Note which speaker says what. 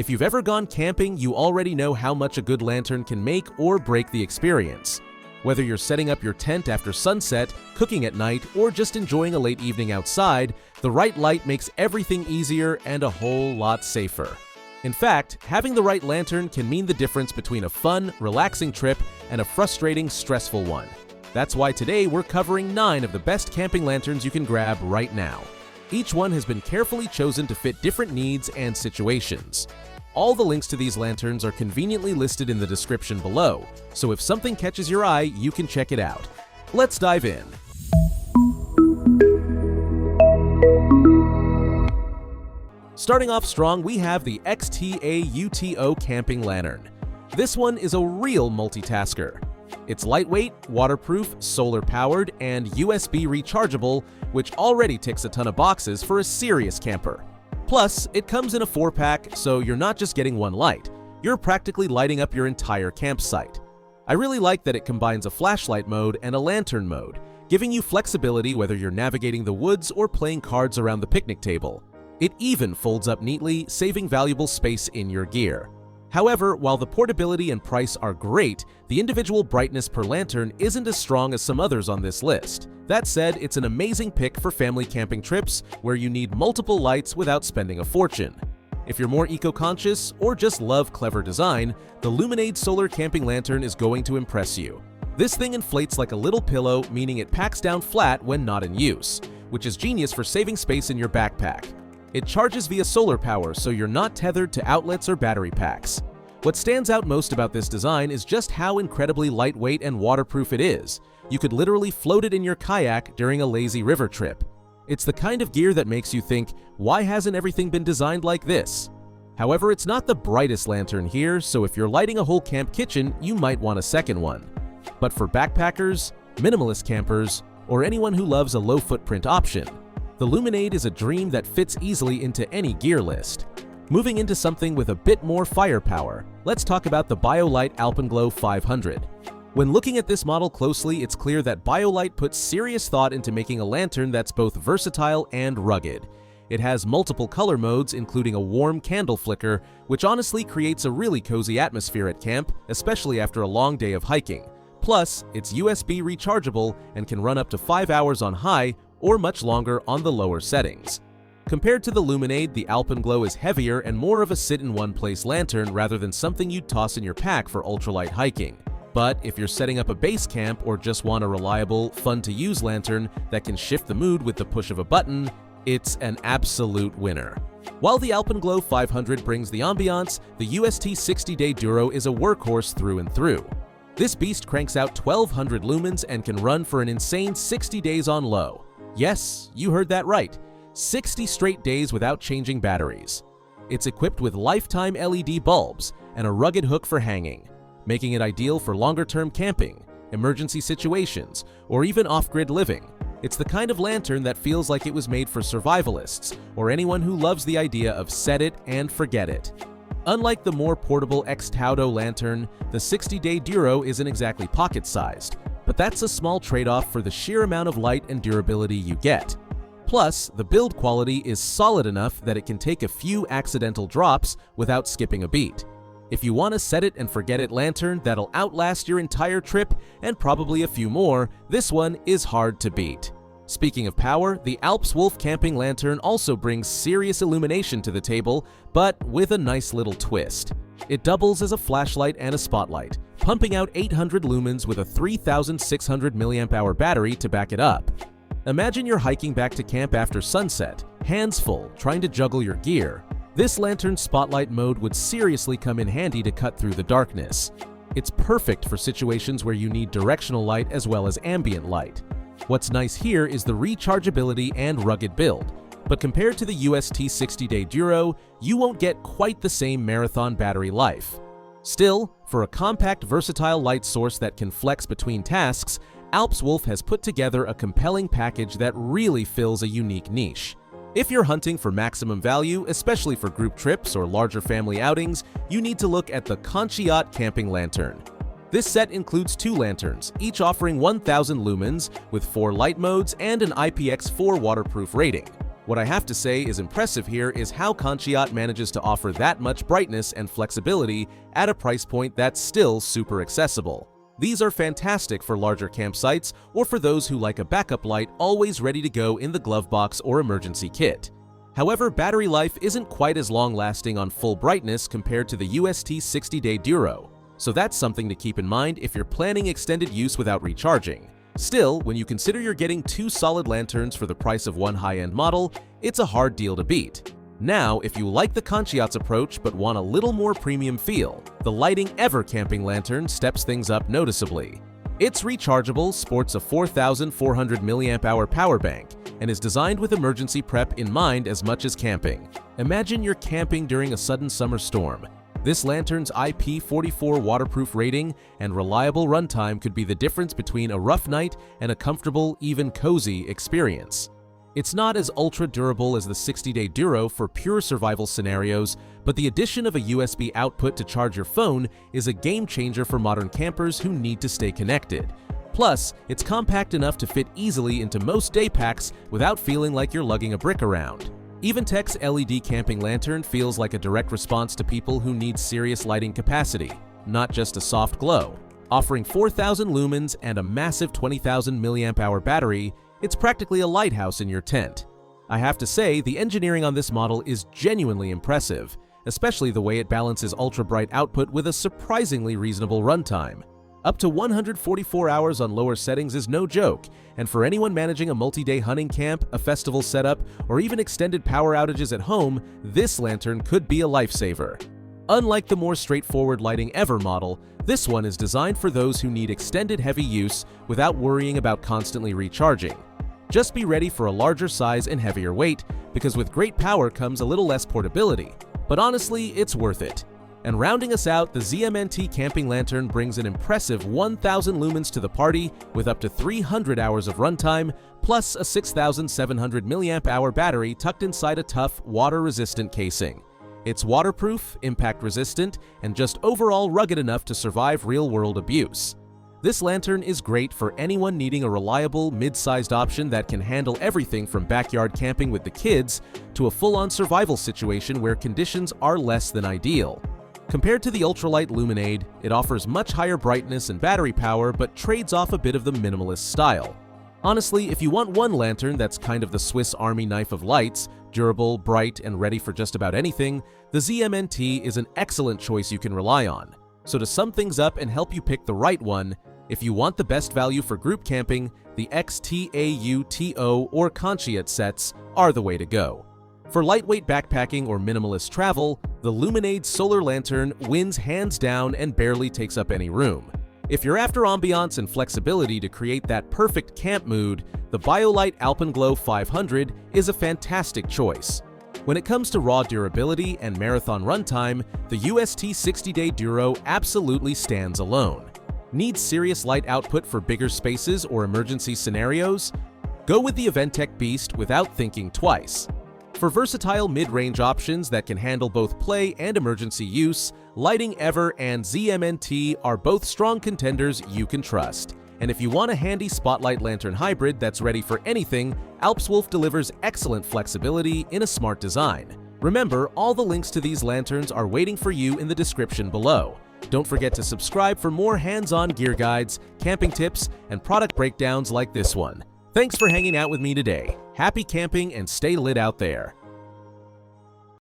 Speaker 1: If you've ever gone camping, you already know how much a good lantern can make or break the experience. Whether you're setting up your tent after sunset, cooking at night, or just enjoying a late evening outside, the right light makes everything easier and a whole lot safer. In fact, having the right lantern can mean the difference between a fun, relaxing trip and a frustrating, stressful one. That's why today we're covering 9 of the best camping lanterns you can grab right now. Each one has been carefully chosen to fit different needs and situations. All the links to these lanterns are conveniently listed in the description below, so if something catches your eye, you can check it out. Let's dive in. Starting off strong, we have the XTA-UTO Camping Lantern. This one is a real multitasker. It's lightweight, waterproof, solar-powered, and USB rechargeable, which already ticks a ton of boxes for a serious camper. Plus, it comes in a 4-pack, so you're not just getting one light, you're practically lighting up your entire campsite. I really like that it combines a flashlight mode and a lantern mode, giving you flexibility whether you're navigating the woods or playing cards around the picnic table. It even folds up neatly, saving valuable space in your gear. However, while the portability and price are great, the individual brightness per lantern isn't as strong as some others on this list. That said, it's an amazing pick for family camping trips where you need multiple lights without spending a fortune. If you're more eco-conscious or just love clever design, the Luminade Solar Camping Lantern is going to impress you. This thing inflates like a little pillow, meaning it packs down flat when not in use, which is genius for saving space in your backpack. It charges via solar power, so you're not tethered to outlets or battery packs. What stands out most about this design is just how incredibly lightweight and waterproof it is. You could literally float it in your kayak during a lazy river trip. It's the kind of gear that makes you think, why hasn't everything been designed like this? However, it's not the brightest lantern here, so if you're lighting a whole camp kitchen, you might want a second one. But for backpackers, minimalist campers, or anyone who loves a low-footprint option, the Luminade is a dream that fits easily into any gear list. Moving into something with a bit more firepower, let's talk about the BioLite Alpenglow 500. When looking at this model closely, it's clear that BioLite puts serious thought into making a lantern that's both versatile and rugged. It has multiple color modes, including a warm candle flicker, which honestly creates a really cozy atmosphere at camp, especially after a long day of hiking. Plus, it's USB rechargeable and can run up to 5 hours on high or much longer on the lower settings. Compared to the Luminade, the Alpenglow is heavier and more of a sit-in-one-place lantern rather than something you'd toss in your pack for ultralight hiking. But if you're setting up a base camp or just want a reliable, fun-to-use lantern that can shift the mood with the push of a button, it's an absolute winner. While the Alpenglow 500 brings the ambiance, the UST 60-Day Duro is a workhorse through and through. This beast cranks out 1200 lumens and can run for an insane 60 days on low. Yes, you heard that right. 60 straight days without changing batteries. It's equipped with lifetime LED bulbs and a rugged hook for hanging, making it ideal for longer-term camping, emergency situations, or even off-grid living. It's the kind of lantern that feels like it was made for survivalists or anyone who loves the idea of set it and forget it. Unlike the more portable X-Taudo lantern, the 60-Day Duro isn't exactly pocket-sized, but that's a small trade-off for the sheer amount of light and durability you get. Plus, the build quality is solid enough that it can take a few accidental drops without skipping a beat. If you want a set-it-and-forget-it lantern that'll outlast your entire trip and probably a few more, this one is hard to beat. Speaking of power, the Alps Wolf Camping Lantern also brings serious illumination to the table, but with a nice little twist. It doubles as a flashlight and a spotlight, pumping out 800 lumens with a 3600 mAh battery to back it up. Imagine you're hiking back to camp after sunset, hands full, trying to juggle your gear. This lantern's spotlight mode would seriously come in handy to cut through the darkness. It's perfect for situations where you need directional light as well as ambient light. What's nice here is the rechargeability and rugged build, but compared to the UST 60-Day Duro, you won't get quite the same marathon battery life. Still, for a compact, versatile light source that can flex between tasks, Alps Wolf has put together a compelling package that really fills a unique niche. If you're hunting for maximum value, especially for group trips or larger family outings, you need to look at the Conchiat Camping Lantern. This set includes 2 lanterns, each offering 1000 lumens with 4 light modes and an IPX4 waterproof rating. What I have to say is impressive here is how Conchiot manages to offer that much brightness and flexibility at a price point that's still super accessible. These are fantastic for larger campsites or for those who like a backup light always ready to go in the glove box or emergency kit. However, battery life isn't quite as long-lasting on full brightness compared to the UST 60-day Duro, so that's something to keep in mind if you're planning extended use without recharging. Still, when you consider you're getting 2 solid lanterns for the price of one high-end model, it's a hard deal to beat. Now, if you like the Conchiot's approach but want a little more premium feel, the Lighting Ever camping lantern steps things up noticeably. It's rechargeable, sports a 4,400 mAh power bank, and is designed with emergency prep in mind as much as camping. Imagine you're camping during a sudden summer storm. This lantern's IP44 waterproof rating and reliable runtime could be the difference between a rough night and a comfortable, even cozy experience. It's not as ultra-durable as the 60-day Duro for pure survival scenarios, but the addition of a USB output to charge your phone is a game-changer for modern campers who need to stay connected. Plus, it's compact enough to fit easily into most day packs without feeling like you're lugging a brick around. Eventech's LED camping lantern feels like a direct response to people who need serious lighting capacity, not just a soft glow. Offering 4,000 lumens and a massive 20,000 mAh battery, it's practically a lighthouse in your tent. I have to say, the engineering on this model is genuinely impressive, especially the way it balances ultra-bright output with a surprisingly reasonable runtime. Up to 144 hours on lower settings is no joke, and for anyone managing a multi-day hunting camp, a festival setup, or even extended power outages at home, this lantern could be a lifesaver. Unlike the more straightforward Lighting Ever model, this one is designed for those who need extended heavy use without worrying about constantly recharging. Just be ready for a larger size and heavier weight, because with great power comes a little less portability. But honestly, it's worth it. And rounding us out, the ZMNT Camping Lantern brings an impressive 1,000 lumens to the party with up to 300 hours of runtime, plus a 6,700 mAh battery tucked inside a tough, water-resistant casing. It's waterproof, impact-resistant, and just overall rugged enough to survive real-world abuse. This lantern is great for anyone needing a reliable, mid-sized option that can handle everything from backyard camping with the kids to a full-on survival situation where conditions are less than ideal. Compared to the ultralight Luminade, it offers much higher brightness and battery power but trades off a bit of the minimalist style. Honestly, if you want one lantern that's kind of the Swiss Army knife of lights, durable, bright, and ready for just about anything, the ZMNT is an excellent choice you can rely on. So to sum things up and help you pick the right one, if you want the best value for group camping, the XTAUTO or Conchiot sets are the way to go. For lightweight backpacking or minimalist travel, the Luminade Solar Lantern wins hands down and barely takes up any room. If you're after ambiance and flexibility to create that perfect camp mood, the BioLite Alpenglow 500 is a fantastic choice. When it comes to raw durability and marathon runtime, the UST 60-day Duro absolutely stands alone. Need serious light output for bigger spaces or emergency scenarios? Go with the Eventech Beast without thinking twice. For versatile mid-range options that can handle both play and emergency use, Lighting Ever and ZMNT are both strong contenders you can trust. And if you want a handy spotlight lantern hybrid that's ready for anything, Alpswolf delivers excellent flexibility in a smart design. Remember, all the links to these lanterns are waiting for you in the description below. Don't forget to subscribe for more hands-on gear guides, camping tips, and product breakdowns like this one. Thanks for hanging out with me today. Happy camping and stay lit out there.